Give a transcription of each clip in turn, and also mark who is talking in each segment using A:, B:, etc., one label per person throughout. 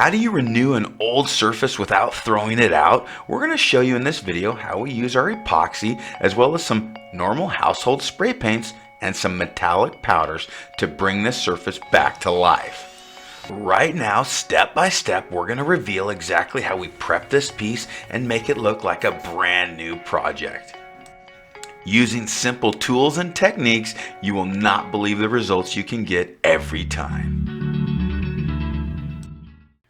A: How do you renew an old surface without throwing it out? We're going to show you in this video how we use our epoxy as well as some normal household spray paints and some metallic powders to bring this surface back to life. Right now, step by step, we're going to reveal exactly how we prep this piece and make it look like a brand new project. Using simple tools and techniques, you will not believe the results you can get every time.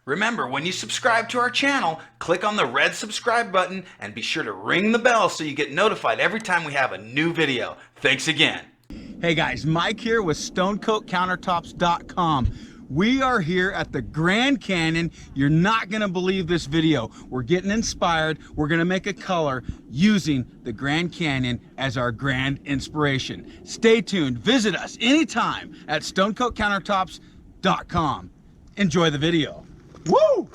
A: Remember, when you subscribe to our channel, click on the red subscribe button and be sure to ring the bell so you get notified every time we have a new video. Thanks again.
B: Hey guys, Mike here with StoneCoatCountertops.com. We are here at the Grand Canyon. You're not gonna believe this video. We're getting inspired. We're gonna make a color using the Grand Canyon as our grand inspiration. Stay tuned. Visit us anytime at StoneCoatCountertops.com. Enjoy the video. Woo!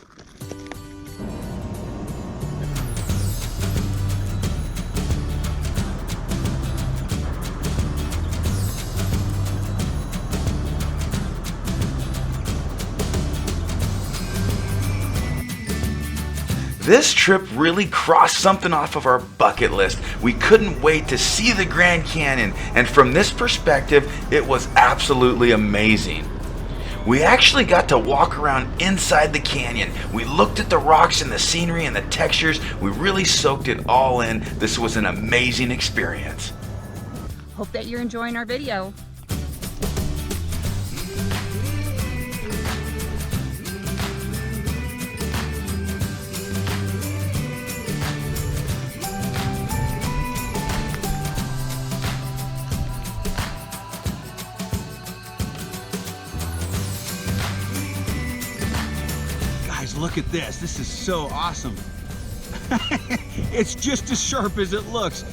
A: This trip really crossed something off of our bucket list. We couldn't wait to see the Grand Canyon, and from this perspective, it was absolutely amazing. We actually got to walk around inside the canyon. We looked at the rocks and the scenery and the textures. We really soaked it all in. This was an amazing experience.
C: Hope that you're enjoying our video.
B: Look at this. This is so awesome. It's just as sharp as it looks.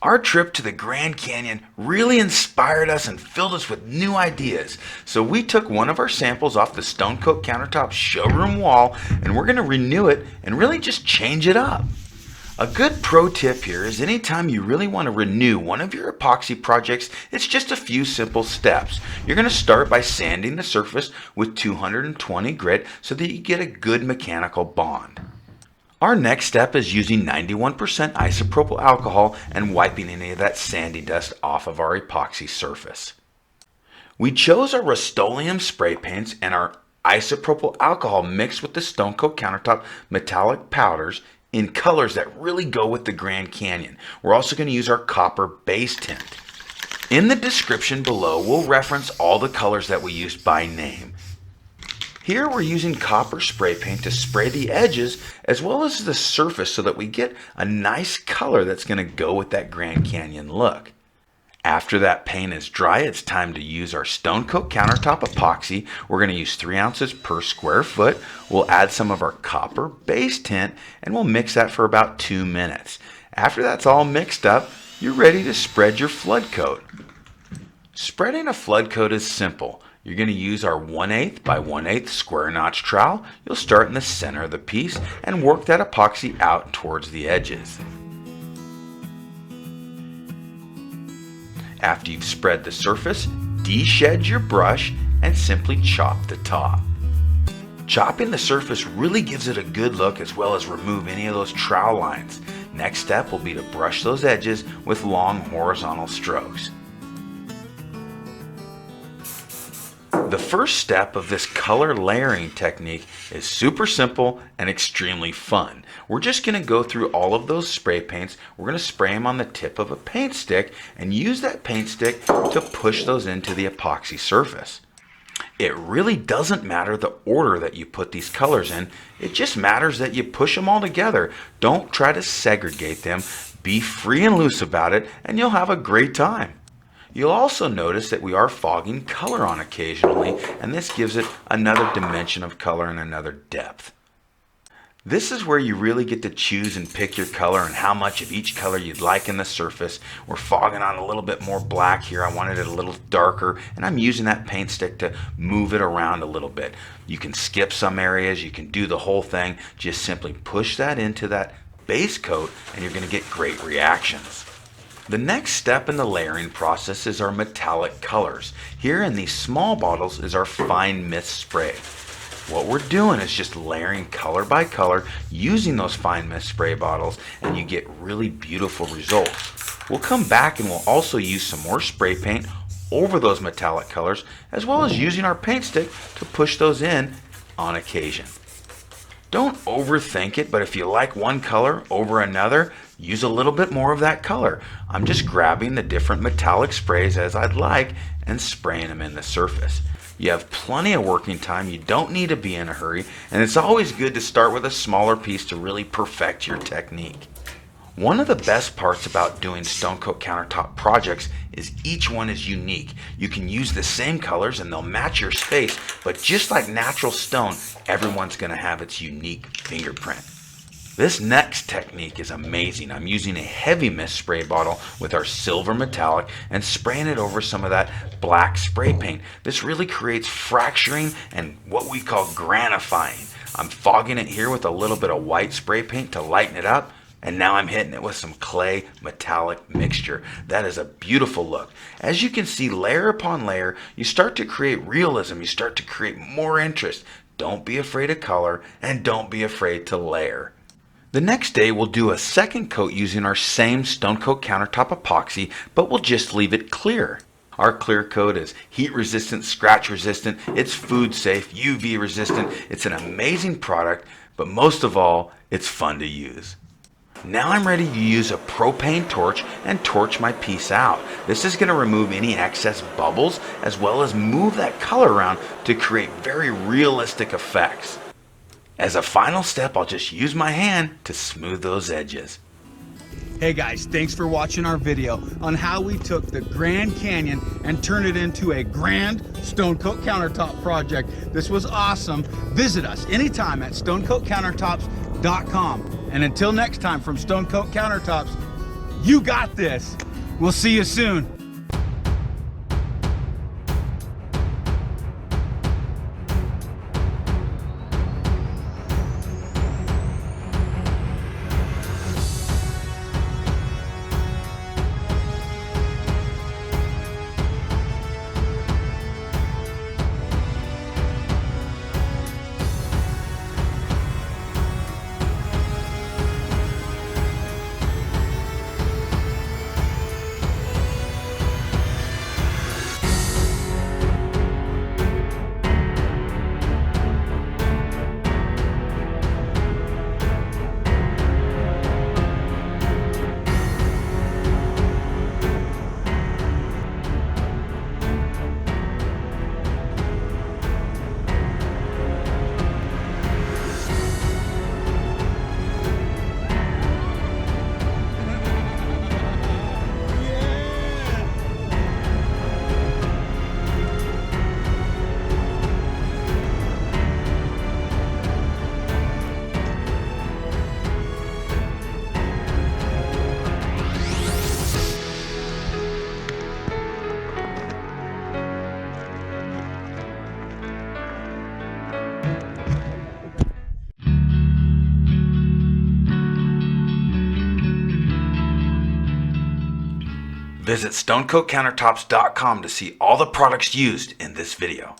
A: Our trip to the Grand Canyon really inspired us and filled us with new ideas. So we took one of our samples off the Stone Coat Countertop showroom wall and we're going to renew it and really just change it up. A good pro tip here is anytime you really want to renew one of your epoxy projects, it's just a few simple steps. You're going to start by sanding the surface with 220 grit so that you get a good mechanical bond. Our next step is using 91% isopropyl alcohol and wiping any of that sandy dust off of our epoxy surface. We chose our Rust-Oleum spray paints and our isopropyl alcohol mixed with the Stone Coat Countertop metallic powders in colors that really go with the Grand Canyon. We're also going to use our copper base tint. In the description below, we'll reference all the colors that we used by name. Here we're using copper spray paint to spray the edges as well as the surface so that we get a nice color that's going to go with that Grand Canyon look. After that paint is dry, it's time to use our Stone Coat Countertop Epoxy. We're going to use 3 ounces per square foot. We'll add some of our copper base tint and we'll mix that for about 2 minutes. After that's all mixed up, you're ready to spread your flood coat. Spreading a flood coat is simple. You're going to use our 1/8 by 1/8 square notch trowel. You'll start in the center of the piece and work that epoxy out towards the edges. After you've spread the surface, de-shed your brush and simply chop the top. Chopping the surface really gives it a good look as well as remove any of those trowel lines. Next step will be to brush those edges with long horizontal strokes. The first step of this color layering technique is super simple and extremely fun. We're just going to go through all of those spray paints. We're going to spray them on the tip of a paint stick and use that paint stick to push those into the epoxy surface. It really doesn't matter the order that you put these colors in. It just matters that you push them all together. Don't try to segregate them. Be free and loose about it and you'll have a great time. You'll also notice that we are fogging color on occasionally, and this gives it another dimension of color and another depth. This is where you really get to choose and pick your color and how much of each color you'd like in the surface. We're fogging on a little bit more black here. I wanted it a little darker, and I'm using that paint stick to move it around a little bit. You can skip some areas, you can do the whole thing. Just simply push that into that base coat and you're going to get great reactions. The next step in the layering process is our metallic colors. Here in these small bottles is our fine mist spray. What we're doing is just layering color by color using those fine mist spray bottles, and you get really beautiful results. We'll come back and we'll also use some more spray paint over those metallic colors, as well as using our paint stick to push those in on occasion. Don't overthink it, but if you like one color over another, use a little bit more of that color. I'm just grabbing the different metallic sprays as I'd like and spraying them in the surface. You have plenty of working time, you don't need to be in a hurry, and it's always good to start with a smaller piece to really perfect your technique. One of the best parts about doing Stone Coat Countertop projects is each one is unique. You can use the same colors and they'll match your space, but just like natural stone, everyone's going to have its unique fingerprint. This next technique is amazing. I'm using a heavy mist spray bottle with our silver metallic and spraying it over some of that black spray paint. This really creates fracturing and what we call granifying. I'm fogging it here with a little bit of white spray paint to lighten it up, and now I'm hitting it with some clay metallic mixture. That is a beautiful look. As you can see, layer upon layer, you start to create realism. You start to create more interest. Don't be afraid of color, and don't be afraid to layer. The next day we'll do a second coat using our same Stone Coat Countertop epoxy, but we'll just leave it clear. Our clear coat is heat resistant, scratch resistant, it's food safe, UV resistant. It's an amazing product, but most of all, it's fun to use. Now I'm ready to use a propane torch and torch my piece out. This is going to remove any excess bubbles as well as move that color around to create very realistic effects. As a final step, I'll just use my hand to smooth those edges.
B: Hey guys, thanks for watching our video on how we took the Grand Canyon and turned it into a grand Stone Coat Countertop project. This was awesome. Visit us anytime at stonecoatcountertops.com. And until next time from Stone Coat Countertops, you got this. We'll see you soon.
A: Visit stonecoatcountertops.com to see all the products used in this video.